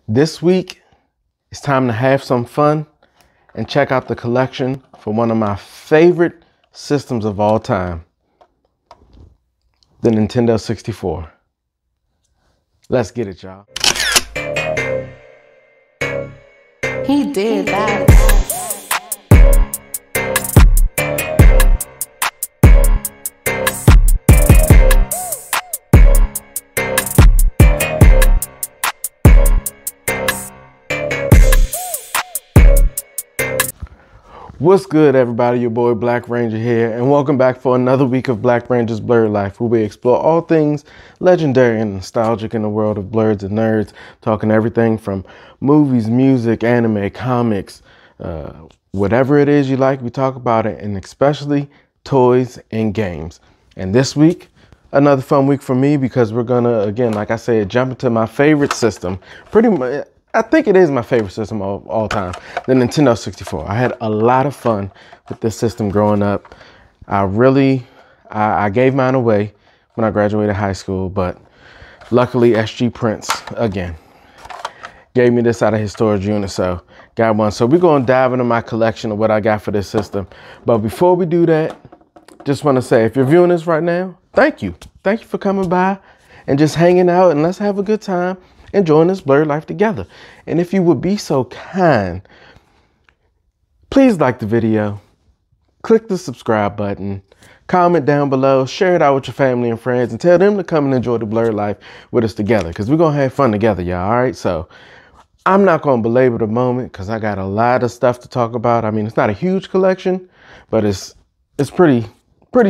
This week, it's time to have some fun and check out the collection for one of my favorite systems of all time, the Nintendo 64. Let's get it, y'all. He did that. What's good, everybody? Your boy Black Ranger here, and welcome back for another week of BlakRanger's Blerd Life, where we explore all things legendary and nostalgic in the world of blerds and nerds, talking everything from movies, music, anime, comics, whatever it is you like, we talk about it, and especially toys and games. And this week, another fun week for me because we're gonna, again, like I said, jump into my favorite system. Pretty much, I think it is my favorite system of all time, the Nintendo 64. I had a lot of fun with this system growing up. I gave mine away when I graduated high school, but luckily SG Prince, again, gave me this out of his storage unit, so got one. So we're gonna dive into my collection of what I got for this system. But before we do that, just wanna say, if you're viewing this right now, thank you. Thank you for coming by and just hanging out, and let's have a good time enjoying this Blerd Life together. And if you would be so kind, please like the video, click the subscribe button, comment down below, share it out with your family and friends, and tell them to come and enjoy the Blerd Life with us together, because we're gonna have fun together, y'all. All right, so I'm not gonna belabor the moment because I got a lot of stuff to talk about. I mean, it's not a huge collection, but it's pretty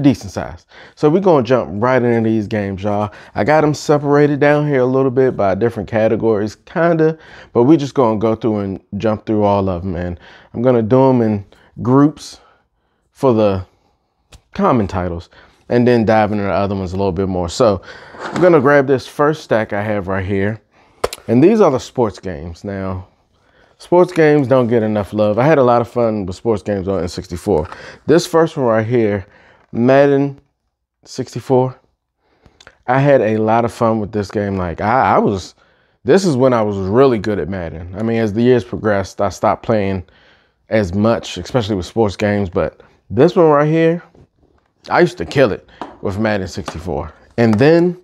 decent size. So we're gonna jump right into these games, y'all. I got them separated down here a little bit by different categories, kinda, but we're just gonna go through and jump through all of them, and I'm gonna do them in groups for the common titles and then dive into the other ones a little bit more. So I'm gonna grab this first stack I have right here, and these are the sports games. Now, sports games don't get enough love. I had a lot of fun with sports games on N64. This first one right here, Madden 64. I had a lot of fun with this game. Like this is when I was really good at Madden. I mean, as the years progressed, I stopped playing as much, especially with sports games. But this one right here, I used to kill it with Madden 64. And then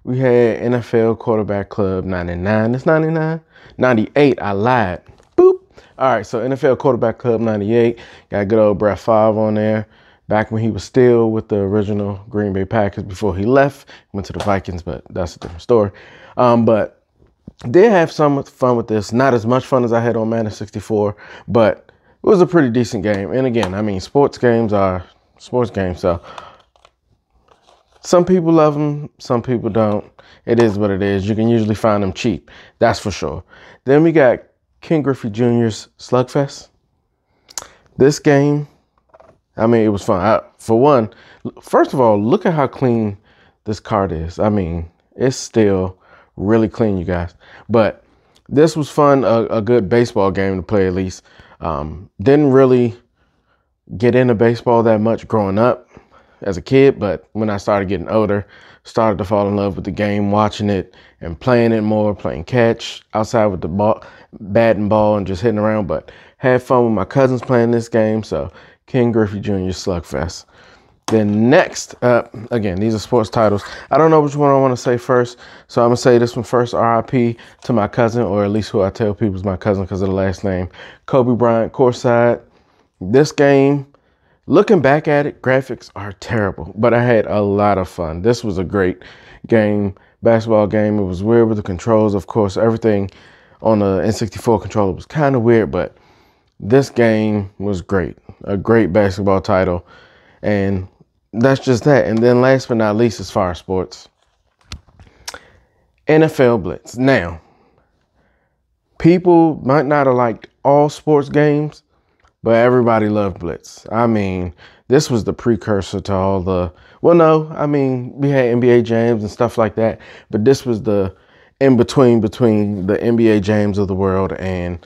we had NFL Quarterback Club 99. It's 99? 98, I lied. Boop. All right, so NFL Quarterback Club 98. Got good old Brett Favre on there. Back when he was still with the original Green Bay Packers before he left, went to the Vikings, but that's a different story. But did have some fun with this. Not as much fun as I had on Madden 64, but it was a pretty decent game. And again, I mean, sports games are sports games, so some people love them, some people don't. It is what it is. You can usually find them cheap, that's for sure. Then we got King Griffey Junior's Slugfest. This game, I mean, it was fun. For one, first of all, look at how clean this card is. I mean, it's still really clean, you guys. But this was fun, a good baseball game to play at least. Didn't really get into baseball that much growing up as a kid, but when I started getting older, started to fall in love with the game, watching it and playing it more, playing catch outside with the ball, bat and ball, and just hitting around. But had fun with my cousins playing this game, so King Griffey Junior Slugfest. Then next up, again, these are sports titles. I don't know which one I want to say first, so I'm going to say this one first, RIP to my cousin, or at least who I tell people is my cousin because of the last name, Kobe Bryant, courtside. This game, looking back at it, graphics are terrible, but I had a lot of fun. This was a great game, basketball game. It was weird with the controls, of course. Everything on the N64 controller was kind of weird, but this game was great. A great basketball title. And that's just that. And then last but not least, as far as sports, NFL Blitz. Now, people might not have liked all sports games, but everybody loved Blitz. I mean, this was the precursor to all the, well, no, I mean, we had NBA Jams and stuff like that, but this was the in-between between the NBA Jams of the world and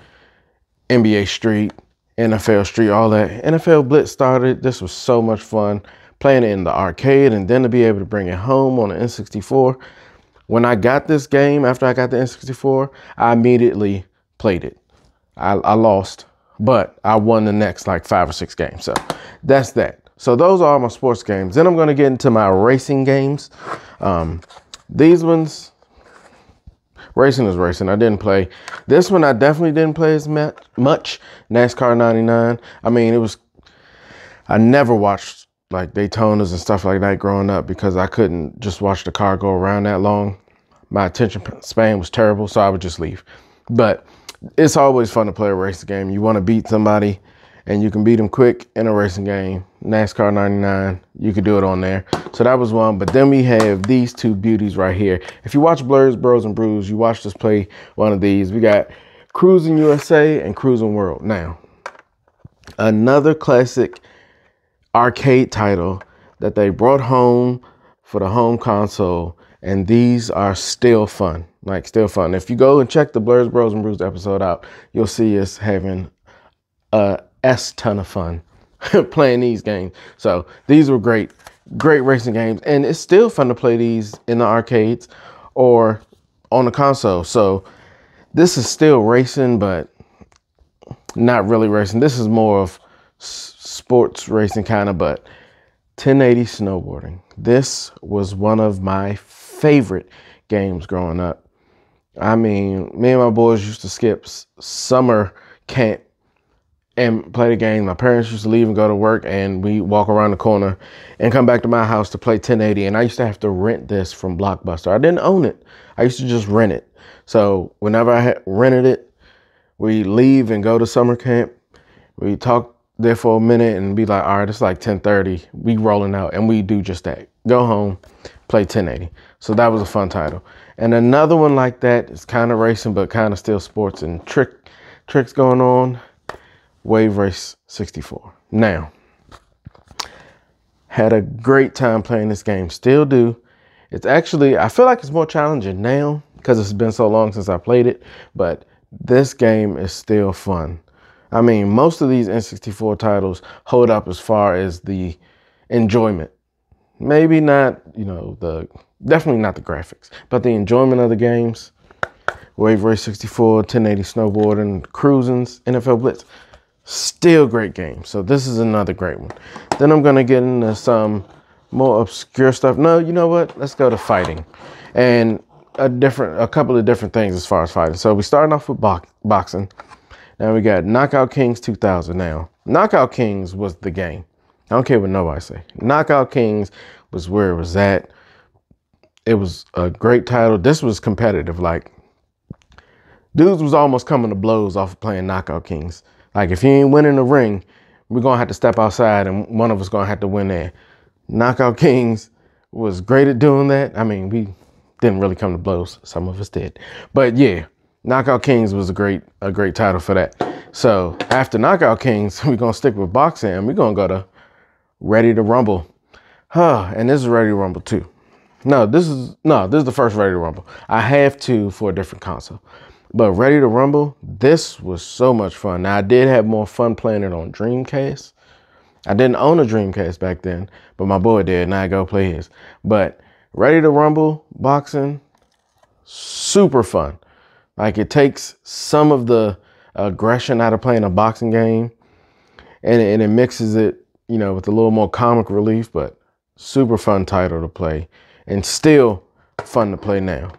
NBA Street, NFL Street, all that. NFL Blitz started. This was so much fun playing it in the arcade, and then to be able to bring it home on the N64. When I got this game, after I got the N64, I immediately played it. I lost, but I won the next like 5 or 6 games. So that's that. So those are all my sports games. Then I'm going to get into my racing games. These ones, racing is racing. I didn't play. This one I definitely didn't play as much. NASCAR 99. I mean, I never watched like Daytonas and stuff like that growing up because I couldn't just watch the car go around that long. My attention span was terrible, so I would just leave. But it's always fun to play a racing game. You want to beat somebody and you can beat them quick in a racing game. NASCAR 99, you could do it on there. So that was one. But then we have these two beauties right here. If you watch Blurs, Bros, and Brews, you watched us play one of these. We got Cruising USA and Cruising World. Now, another classic arcade title that they brought home for the home console, and these are still fun, like still fun. If you go and check the Blurs, Bros, and Brews episode out, you'll see us having a ton of fun playing these games. So these were great racing games, and it's still fun to play these in the arcades or on the console. So this is still racing, but not really racing. This is more of sports racing kind of, but 1080 snowboarding. This was one of my favorite games growing up. I mean, me and my boys used to skip summer camp and play the game. My parents used to leave and go to work, and we walk around the corner and come back to my house to play 1080. And I used to have to rent this from Blockbuster. I didn't own it. I used to just rent it. So whenever I had rented it, we leave and go to summer camp. We talk there for a minute and be like, all right, it's like 10:30. We rolling out, and we do just that. Go home, play 1080. So that was a fun title. And another one like that is kind of racing, but kind of still sports and tricks going on. Wave Race 64. Now, had a great time playing this game. Still do. It's actually, I feel like it's more challenging now because it's been so long since I played it, but this game is still fun. I mean, most of these N64 titles hold up as far as the enjoyment. Maybe not, definitely not the graphics, but the enjoyment of the games. Wave Race 64, 1080 snowboarding, cruisins, NFL Blitz. Still great games. So this is another great one. Then I'm going to get into some more obscure stuff. No, you know what? Let's go to fighting. And a couple of different things as far as fighting. So we starting off with boxing. Now we got Knockout Kings 2000. Now, Knockout Kings was the game. I don't care what nobody say. Knockout Kings was where it was at. It was a great title. This was competitive. Like, dudes was almost coming to blows off of playing Knockout Kings. Like, if you ain't winning the ring, we're going to have to step outside and one of us going to have to win there. Knockout Kings was great at doing that. I mean, we didn't really come to blows. Some of us did. But yeah, Knockout Kings was a great title for that. So after Knockout Kings, we're going to stick with boxing and we're going to go to Ready to Rumble. And this is Ready to Rumble 2. No, this is the first Ready to Rumble. I have two for a different console. But Ready to Rumble, this was so much fun. Now, I did have more fun playing it on Dreamcast. I didn't own a Dreamcast back then, but my boy did, and I go play his. But Ready to Rumble, boxing, super fun. Like, it takes some of the aggression out of playing a boxing game, and it mixes it, with a little more comic relief, but super fun title to play, and still fun to play now.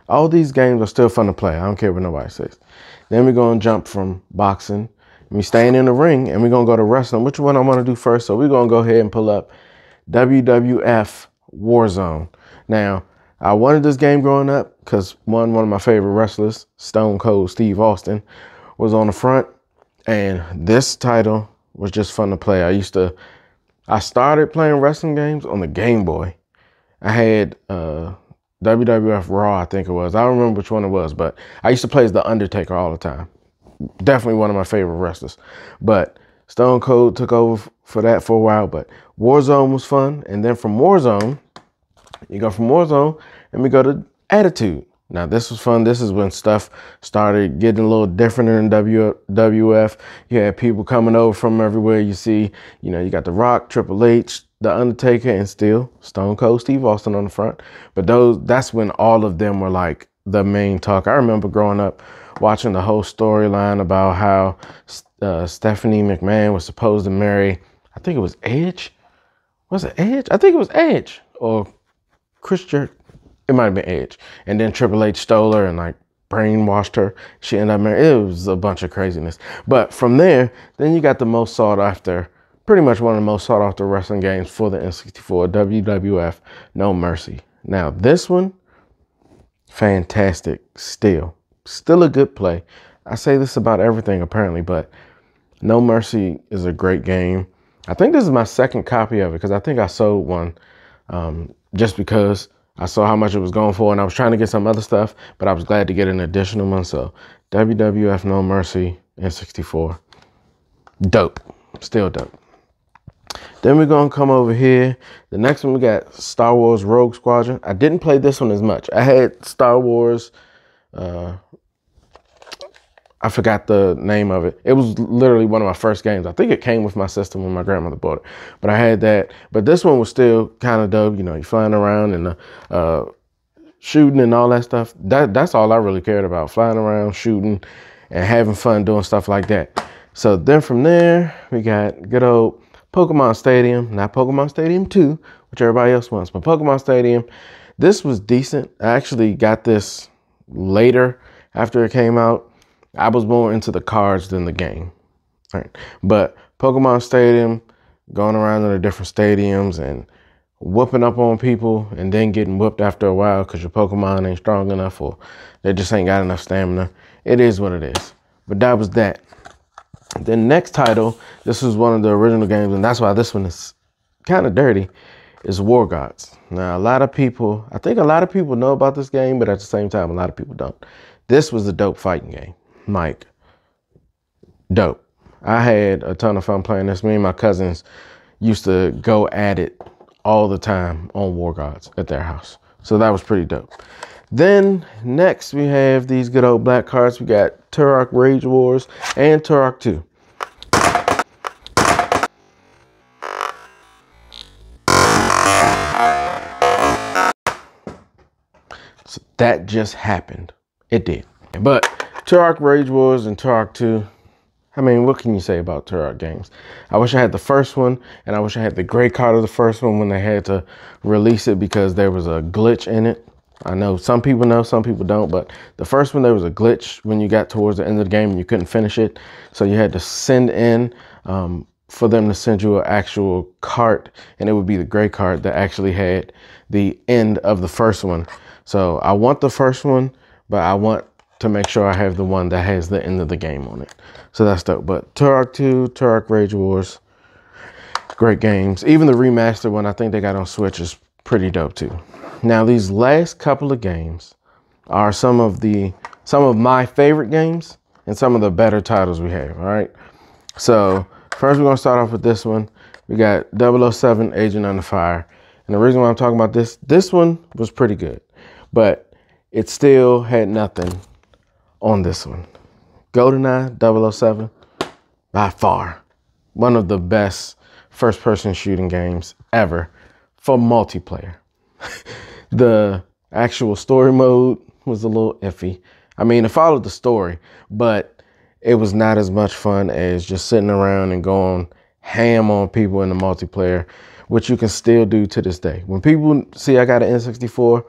All these games are still fun to play. I don't care what nobody says. Then we're going to jump from boxing. We staying in the ring, and we're going to go to wrestling. Which one I want to do first? So we're going to go ahead and pull up WWF Warzone. Now, I wanted this game growing up because one of my favorite wrestlers, Stone Cold Steve Austin, was on the front. And this title was just fun to play. I started playing wrestling games on the Game Boy. I had WWF Raw, I think it was. I don't remember which one it was, but I used to play as The Undertaker all the time. Definitely one of my favorite wrestlers. But Stone Cold took over for that for a while, but Warzone was fun. And then from Warzone, you go from Warzone and we go to Attitude. Now, this was fun. This is when stuff started getting a little different in WWF. You had people coming over from everywhere. You see, you got The Rock, Triple H, The Undertaker and still Stone Cold Steve Austin on the front. But that's when all of them were like the main talk. I remember growing up watching the whole storyline about how Stephanie McMahon was supposed to marry, I think it was Edge. Was it Edge? I think it was Edge or Chris Jericho. It might have been Edge. And then Triple H stole her and like brainwashed her. She ended up married. It was a bunch of craziness. But from there, then you got the most sought after, pretty much one of the most sought after wrestling games for the N64, WWF No Mercy. Now this one, fantastic still a good play. I say this about everything apparently, but No Mercy is a great game. I think this is my second copy of it because I think I sold one just because I saw how much it was going for and I was trying to get some other stuff, but I was glad to get an additional one. So WWF No Mercy N64, dope, still dope. Then we're gonna come over here. The next one we got Star Wars Rogue Squadron. I didn't play this one as much. I had Star Wars, I forgot the name of it. It was literally one of my first games. I think it came with my system when my grandmother bought it. But I had that. But this one was still kind of dope. You know, you're flying around and shooting and all that stuff. That's all I really cared about. Flying around, shooting, and having fun doing stuff like that. So then from there, we got good old Pokemon Stadium. Not Pokemon Stadium 2, which everybody else wants, but Pokemon Stadium. This was decent. I actually got this later after it came out. I was more into the cards than the game. All right. But Pokemon Stadium, going around to the different stadiums and whooping up on people and then getting whooped after a while because your Pokemon ain't strong enough or they just ain't got enough stamina. It is what it is. But that was that. The next title, this was one of the original games, and that's why this one is kind of dirty, is War Gods. Now, I think a lot of people know about this game, but at the same time, a lot of people don't. This was a dope fighting game. Like, dope. I had a ton of fun playing this. Me and my cousins used to go at it all the time on War Gods at their house. So that was pretty dope. Then next we have these good old black cards. We got Turok Rage Wars and Turok 2. So that just happened. It did. But Turok Rage Wars and Turok 2, I mean, what can you say about Turok games? I wish I had the first one, and I wish I had the gray card of the first one when they had to release it because there was a glitch in it. I know, some people don't, but the first one, there was a glitch when you got towards the end of the game and you couldn't finish it. So you had to send in for them to send you an actual cart, and it would be the gray card that actually had the end of the first one. So I want the first one, but I want to make sure I have the one that has the end of the game on it. So that's dope. But Turok 2, Turok Rage Wars, great games. Even the remastered one I think they got on Switch is pretty dope too. Now these last couple of games are some of my favorite games and some of the better titles we have, all right? So first we're gonna start off with this one. We got 007 Agent Under Fire. And the reason why I'm talking about this one was pretty good, but it still had nothing on this one. GoldenEye 007, by far, one of the best first-person shooting games ever for multiplayer. The actual story mode was a little iffy. I mean, it followed the story, but it was not as much fun as just sitting around and going ham on people in the multiplayer, which you can still do to this day. When people see I got an N64,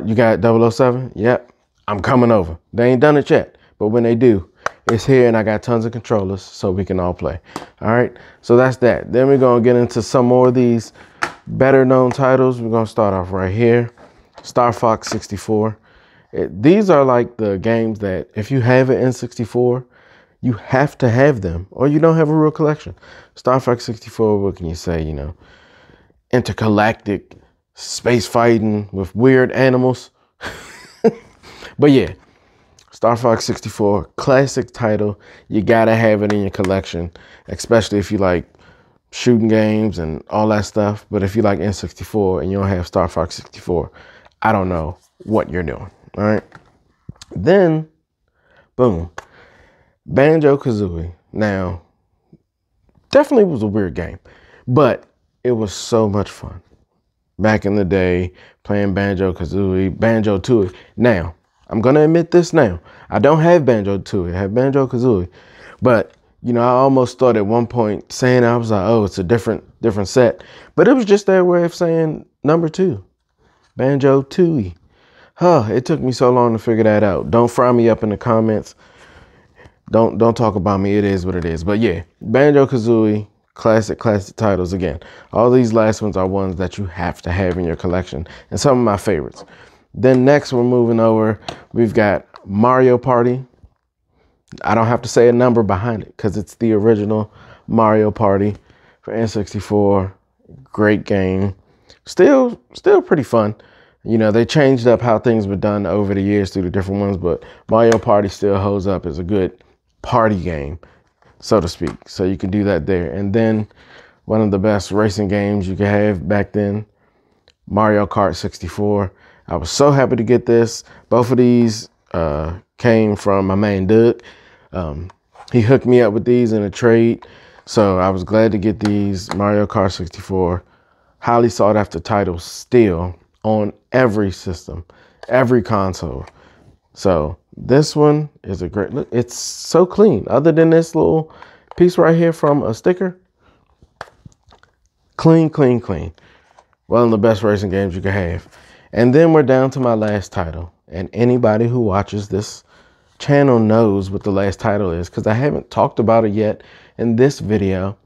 you got 007? Yep, I'm coming over. They ain't done it yet, but when they do, it's here and I got tons of controllers so we can all play. All right, so that's that. Then we're gonna get into some more of these better known titles. We're gonna start off right here. Star Fox 64. These are like the games that if you have an N64, you have to have them or you don't have a real collection. Star Fox 64, what can you say, you know, intergalactic space fighting with weird animals. But yeah, Star Fox 64, classic title. You gotta have it in your collection, especially if you like shooting games and all that stuff. But if you like N64 and you don't have Star Fox 64, I don't know what you're doing. All right. Then, boom, Banjo Kazooie. Now, definitely was a weird game, but it was so much fun. Back in the day, playing Banjo Kazooie, Banjo Tooie. Now, I'm gonna admit this now. I don't have Banjo Tooie, I have Banjo Kazooie. But, you know, I almost thought at one point saying, I was like, oh, it's a different set. But it was just their way of saying number 2. Banjo Tooie. It took me so long to figure that out. Don't fry me up in the comments. Don't talk about me. It is what it is. But yeah, Banjo Kazooie, classic titles again. All these last ones are ones that you have to have in your collection, and some of my favorites. Then next we're moving over. We've got Mario Party. I don't have to say a number behind it because it's the original Mario Party for N64. Great game. Still pretty fun. You know, they changed up how things were done over the years through the different ones, but Mario Party still holds up as a good party game, so to speak. So you can do that there. And then one of the best racing games you could have back then, Mario Kart 64. I was so happy to get this. Both of these came from my man Doug. He hooked me up with these in a trade, so I was glad to get these. Mario Kart 64, highly sought after titles still on every system, every console. So this one is a great look. It's so clean. Other than this little piece right here from a sticker, clean. One of the best racing games you can have. And then we're down to my last title. And anybody who watches this channel knows what the last title is, because I haven't talked about it yet in this video.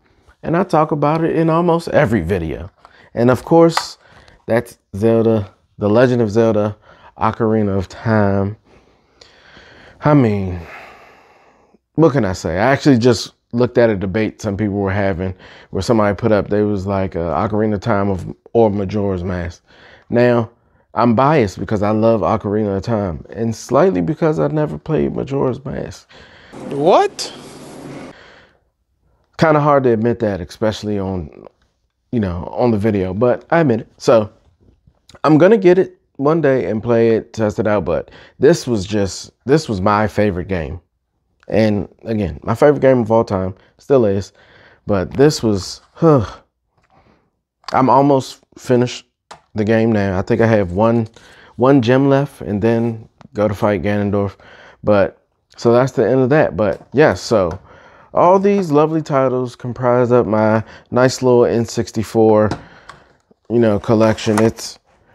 And I talk about it in almost every video. And of course, that's Zelda, The Legend of Zelda, Ocarina of Time. I mean, what can I say? I actually just looked at a debate some people were having where somebody put up, they was like Ocarina of Time or Majora's Mask. Now, I'm biased because I love Ocarina of Time, and slightly because I've never played Majora's Mask. What? Kind of hard to admit that, especially on, you know, on the video, but I admit it. So I'm gonna get it one day and play it, test it out. But this was my favorite game. And again, my favorite game of all time, still is. But this was, I'm almost finished the game now. I think I have one gem left and then go to fight Ganondorf. But so that's the end of that. But yeah, so all these lovely titles comprise up my nice little N64, you know, collection.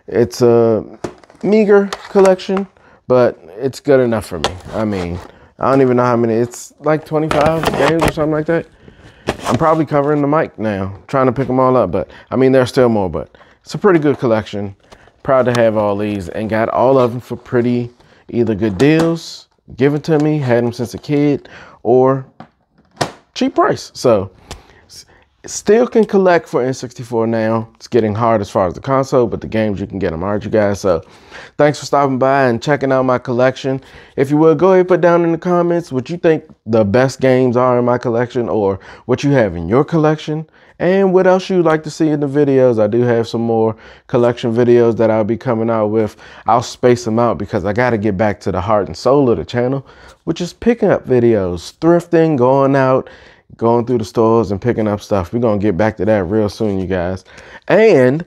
It's a meager collection, but it's good enough for me. I mean, I don't even know how many. It's like 25 games or something like that. I'm probably covering the mic now, trying to pick them all up. But I mean, there's still more, but it's a pretty good collection. Proud to have all these, and got all of them for pretty either good deals, given to me, had them since a kid, or cheap price. So still can collect for N64 now. It's getting hard as far as the console, but the games you can get them. All right, you guys. So thanks for stopping by and checking out my collection. If you would, go ahead and put down in the comments what you think the best games are in my collection, or what you have in your collection, and what else you'd like to see in the videos. I do have some more collection videos that I'll be coming out with. I'll space them out because I got to get back to the heart and soul of the channel, which is picking up videos, thrifting, going out, going through the stores and picking up stuff. We're going to get back to that real soon, you guys. And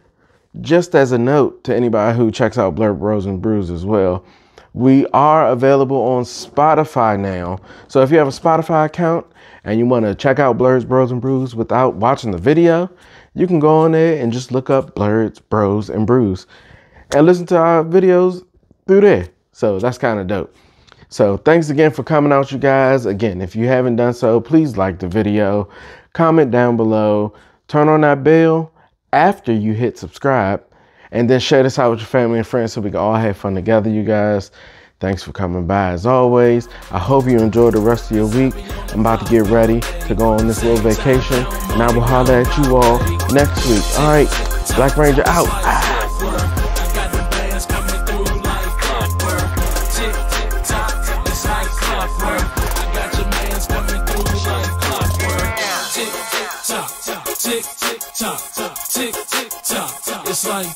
just as a note to anybody who checks out Blerd Bros and Brews as well, we are available on Spotify now. So if you have a Spotify account and you want to check out Blerd Bros and Brews without watching the video, you can go on there and just look up Blerd Bros and Brews and listen to our videos through there. So that's kind of dope. So thanks again for coming out, you guys. Again, if you haven't done so, please like the video, comment down below, turn on that bell after you hit subscribe, and then share this out with your family and friends so we can all have fun together, you guys. Thanks for coming by as always. I hope you enjoy the rest of your week. I'm about to get ready to go on this little vacation, and I will holler at you all next week. All right, Black Ranger out. Tick, tick, tock, tick, tick, tock. It's like